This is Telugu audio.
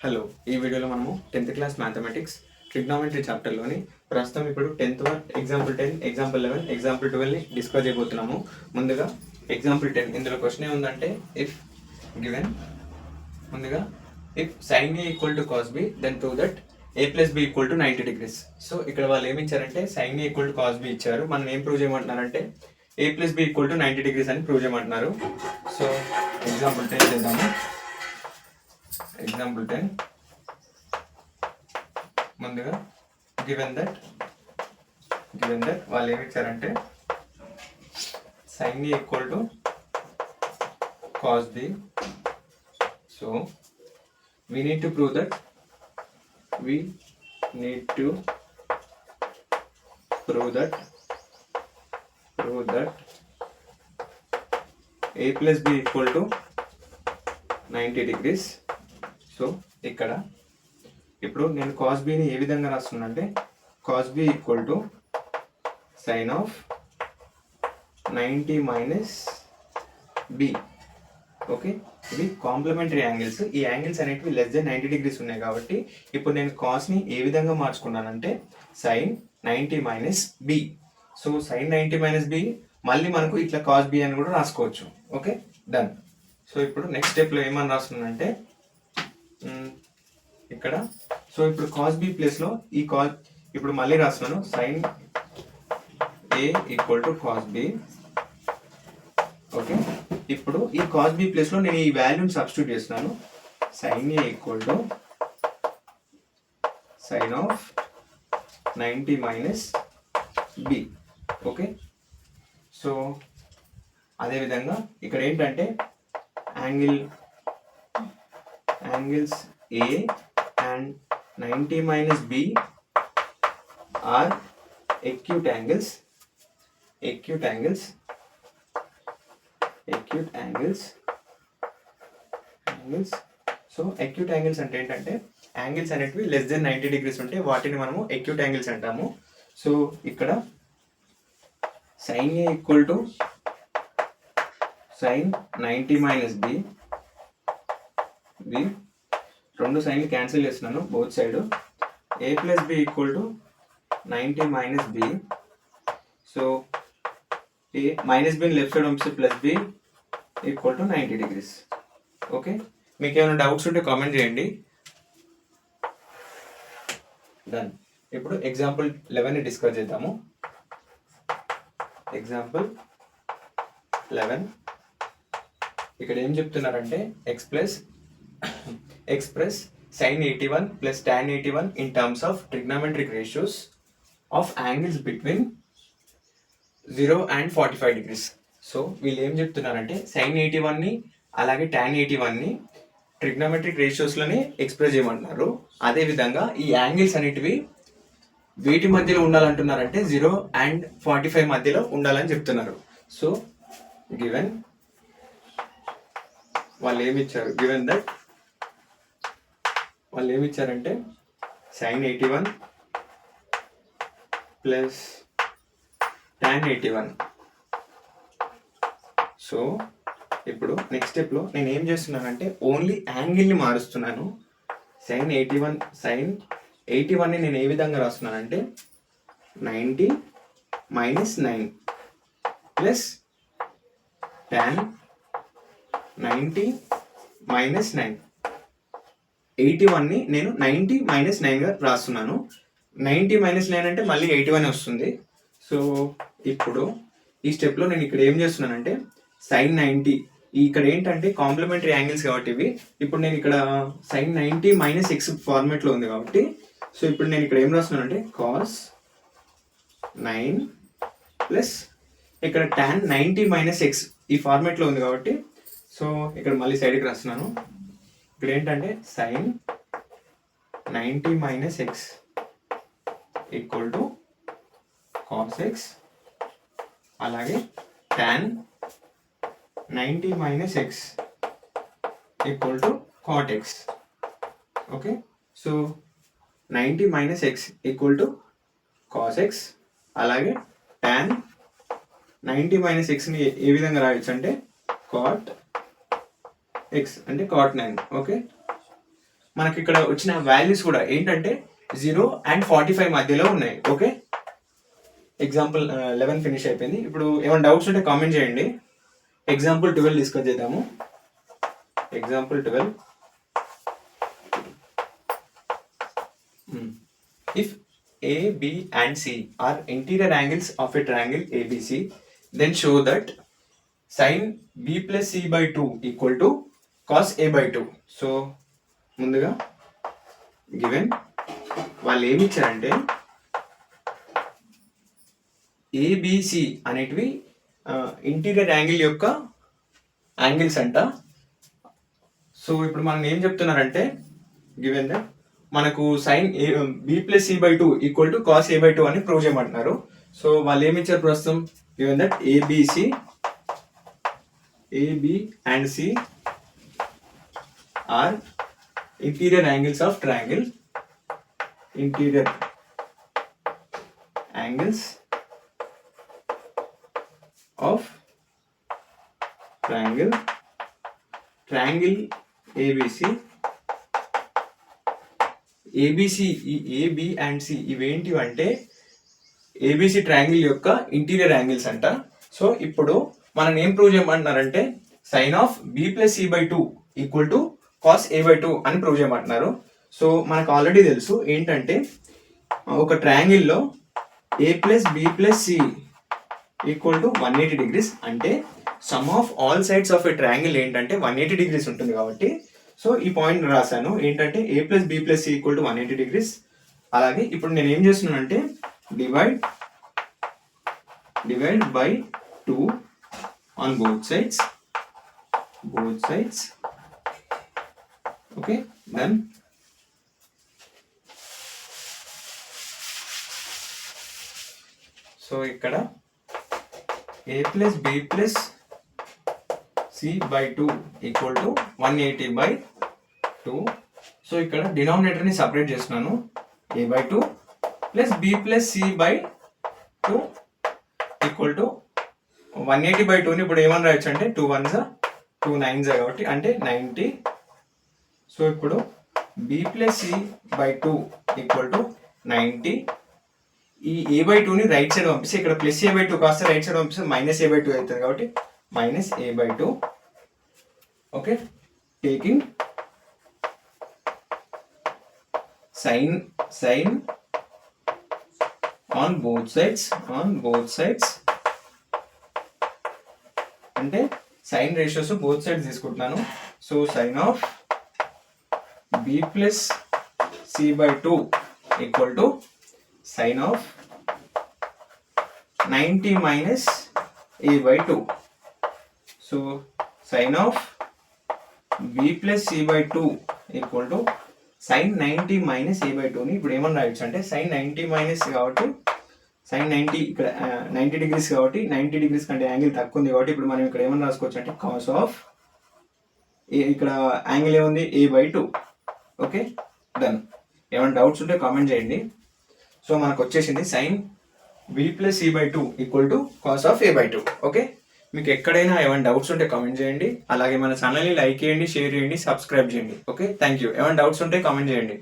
హలో, ఈ వీడియోలో మనము 10th క్లాస్ మ్యాథమెటిక్స్ ట్రిగ్నామెట్రీ చాప్టర్లోని ప్రస్తుతం ఇప్పుడు 10th ఎగ్జాంపుల్ 10, ఎగ్జాంపుల్ 11, ఎగ్జాంపుల్ 12ని డిస్కస్ చేయబోతున్నాము. ముందుగా ఎగ్జాంపుల్ 10 ఇందులో క్వశ్చన్ ఏముందంటే ఇఫ్ గివెన్ ముందుగా if sin A equal to cos B then prove that A plus B equal to 90 degrees. So ఇక్కడ వాళ్ళు ఏమి ఇచ్చారంటే sin A equal to cos B ఇచ్చారు. మనం ఏం ప్రూవ్ చేయమంటున్నారంటే A plus B equal to 90 degrees అని ప్రూవ్ చేయమంటున్నారు. సో ఎగ్జాంపుల్ 10 చేద్దాము. ఎగ్జాంపుల్ 10 ముందుగా గివెన్ దట్ వాళ్ళు ఏమి ఇచ్చారంటే sin A equal to cos B. So we need to prove that A plus B equal to 90 degrees. So ఇక్కడ ఇప్పుడు నేను cos B ని ఏ విధంగా రాస్తున్నానంటే cos B equal to sine of 90 minus B. Okay, ఇవి కాంప్లిమెంటరీ యాంగిల్స్. ఈ యాంగిల్స్ అనేటివి లెస్ దెన్ 90 degrees ఉన్నాయి కాబట్టి ఇప్పుడు నేను కాస్ని ఏ విధంగా మార్చుకున్నానంటే sine 90 minus B. So sine 90 minus B మళ్ళీ మనకు ఇట్లా కాస్ బి అని కూడా రాసుకోవచ్చు. Okay, done. సో ఇప్పుడు నెక్స్ట్ స్టెప్లో ఏమని రాస్తున్నానంటే ఇక్కడ సో ఇప్పుడు కాస్ బి ప్లేస్లో ఈ కాస్ ఇప్పుడు మళ్ళీ రాస్తున్నాను sine A equal to cos B. Okay, ఇప్పుడు ఈ కాస్ బి ప్లేస్లో నేను ఈ వాల్యూని సబ్స్టిట్యూట్ చేస్తున్నాను. Sine A equal to sine of 90 minus B. Okay, so అదేవిధంగా ఇక్కడ ఏంటంటే angles A and 90 minus B are acute angles. So acute angles అంటే ఏంటంటే యాంగిల్స్ అనేటివి లెస్ దెన్ 90 degrees ఉంటే వాటిని మనము acute angles అంటాము. సో ఇక్కడ sin A equal to sin 90 minus B. రెండు సైన్లు క్యాన్సిల్ చేస్తున్నాను both side. A plus B equal to 90 minus B. So A minus బిని లెఫ్ట్ సైడ్ పంపిస్తే plus B equal to 90 degrees. Okay, మీకు ఏమైనా డౌట్స్ ఉంటే కామెంట్ చేయండి. డన్. ఇప్పుడు ఎగ్జాంపుల్ 11ని డిస్కస్ చేద్దాము. ఎగ్జాంపుల్ 11 ఇక్కడ ఏం చెప్తున్నారంటే express sin 81 plus tan 81 in terms of trigonometric ratios of angles between 0 and 45 degrees. So వీళ్ళు ఏం చెప్తున్నారంటే sin 81ని అలాగే tan 81ని ట్రిగ్నోమెట్రిక్ రేషియోస్లోనే ఎక్స్ప్రెస్ చేయమంటున్నారు. అదేవిధంగా ఈ యాంగిల్స్ అనేటివి వీటి మధ్యలో ఉండాలంటున్నారంటే 0 and 45 మధ్యలో ఉండాలని చెప్తున్నారు. సో గివెన్ వాళ్ళు ఏమిచ్చారు గివెన్ దట్ వాళ్ళు ఏమిచ్చారంటే sin 81 ప్లస్ tan 81. సో ఇప్పుడు నెక్స్ట్ స్టెప్లో నేను ఏం చేస్తున్నానంటే ఓన్లీ యాంగిల్ని మారుస్తున్నాను. sin 81ని నేను ఏ విధంగా రాస్తున్నానంటే 90 మైనస్ 9 ప్లస్ tan 90 మైనస్ 9. 81ని నేను 90 మైనస్ 9గా రాస్తున్నాను. 90 మైనస్ 9 అంటే మళ్ళీ 81 వస్తుంది. సో ఇప్పుడు ఈ స్టెప్లో నేను ఇక్కడ ఏం చేస్తున్నానంటే sin 90 ఇక్కడ ఏంటంటే కాంప్లిమెంటరీ యాంగిల్స్ కాబట్టి ఇవి ఇప్పుడు నేను ఇక్కడ sin 90 మైనస్ ఎక్స్ ఫార్మేట్లో ఉంది కాబట్టి సో ఇప్పుడు నేను ఇక్కడ ఏం రాస్తున్నానంటే cos 9 ప్లస్ ఇక్కడ tan 90 మైనస్ ఎక్స్ ఈ ఫార్మేట్లో ఉంది కాబట్టి సో ఇక్కడ మళ్ళీ సైడ్కి రాస్తున్నాను. ఇక్కడ ఏంటంటే sin 90 minus X equal to cos x అలాగే tan 90 minus X equal to cot x. Okay, so 90 minus X equal to cos x అలాగే tan 90 మైనస్ ఎక్స్ని ఏ విధంగా రాయొచ్చు అంటే cot x అంటే cot 9. ఓకే, మనకి ఇక్కడ వచ్చిన వాల్యూస్ కూడా ఏంటంటే 0 and 45 మధ్యలో ఉన్నాయి. ఓకే, ఎగ్జాంపుల్ 11 ఫినిష్ అయిపోయింది. ఇప్పుడు ఏమైనా డౌట్స్ ఉంటే కామెంట్ చేయండి. ఎగ్జాంపుల్ 12 డిస్కస్ చేద్దాము. Example 12. If A, B and C are interior angles of a triangle ABC, then show that sin B plus C by 2 equal to cos A by 2. So ముందుగా గివెన్ వాళ్ళు ఏమి ఇచ్చారంటే ఏబిసి అనేటివి ఇంటీరియర్ యాంగిల్ యొక్క యాంగిల్స్ అంట. సో ఇప్పుడు మనం ఏం చెప్తున్నారంటే గివెన్ దట్ మనకు sine B plus C by 2 equal to cos A by 2 అని ప్రూవ్ చేయమంటున్నారు. సో వాళ్ళు ఏమి ఇచ్చారు ప్రస్తుతం given that ABC AB and C are interior angles of triangle. Interior angles of triangle. Triangle ABC ABC ఈ ఏబి అండ్ సి ఇవేంటివి అంటే ఏబిసి ట్రయాంగిల్ యొక్క ఇంటీరియర్ యాంగిల్స్ అంట. సో ఇప్పుడు మనం ఏం ప్రూవ్ చేయమంటున్నారంటే sine of B plus C by 2 equal to cos A by 2 అని ప్రూవ్ చేయమంటున్నారు. సో మనకు ఆల్రెడీ తెలుసు ఏంటంటే ఒక ట్రయాంగిల్లో A plus B plus C equal to 180 degrees అంటే sum of all sides of a triangle ఏంటంటే 180 degrees ఉంటుంది. కాబట్టి సో ఈ పాయింట్ రాశాను ఏంటంటే A plus B plus C equal to 180 degrees. అలాగే ఇప్పుడు నేను ఏం చేస్తున్నానంటే divide by 2 on both sides. Okay, then so ఇక్కడ A plus B plus C by 2 equal to 180 by 2. So ఇక్కడ డినామినేటర్ని సపరేట్ చేస్తున్నాను. A by 2 plus B plus C by 2 equal to 180 by 2ని ఇప్పుడు ఏమని రాయొచ్చు అంటే 2 1s 2 9s కాబట్టి అంటే 90. సో ఇప్పుడు B plus C by 2 equal to 90. ఈ ఏ బై 2ని రైట్ సైడ్ పంపిస్తే ఇక్కడ ప్లస్ ఏ బై 2 కాస్త రైట్ సైడ్ పంపిస్తే మైనస్ ఏ బై 2 అవుతుంది కాబట్టి minus A by 2. Okay, taking sine on both sides అంటే సైన్ రేషియోస్ బోత్ సైడ్స్ తీసుకుంటున్నాను. So sine of B plus C by 2 equal to sine of 90 minus A by 2. So sine of B plus C by 2 equal to sine 90 minus A by 2ని ఇప్పుడు ఏమని రాయొచ్చు అంటే సైన్ 90 మైనస్ కాబట్టి సైన్ 90 ఇక్కడ 90 degrees కాబట్టి 90 degrees కంటే యాంగిల్ తక్కువ ఉంది కాబట్టి ఇప్పుడు మనం ఇక్కడ ఏమని రాసుకోవచ్చు అంటే కాస్ ఆఫ్ ఇక్కడ యాంగిల్ ఏముంది ఏ బై 2. Okay, done. ఏమైనా డౌట్స్ ఉంటే కామెంట్ చేయండి. సో మనకు వచ్చేసింది sine B plus C by 2 equal to cos of A by 2. Okay, మీకు ఎక్కడైనా ఏమైనా డౌట్స్ ఉంటే కామెంట్ చేయండి. అలాగే మన ఛానల్ని లైక్ చేయండి, షేర్ చేయండి, సబ్స్క్రైబ్ చేయండి. Okay, thank you. ఏమైనా డౌట్స్ ఉంటే కామెంట్ చేయండి.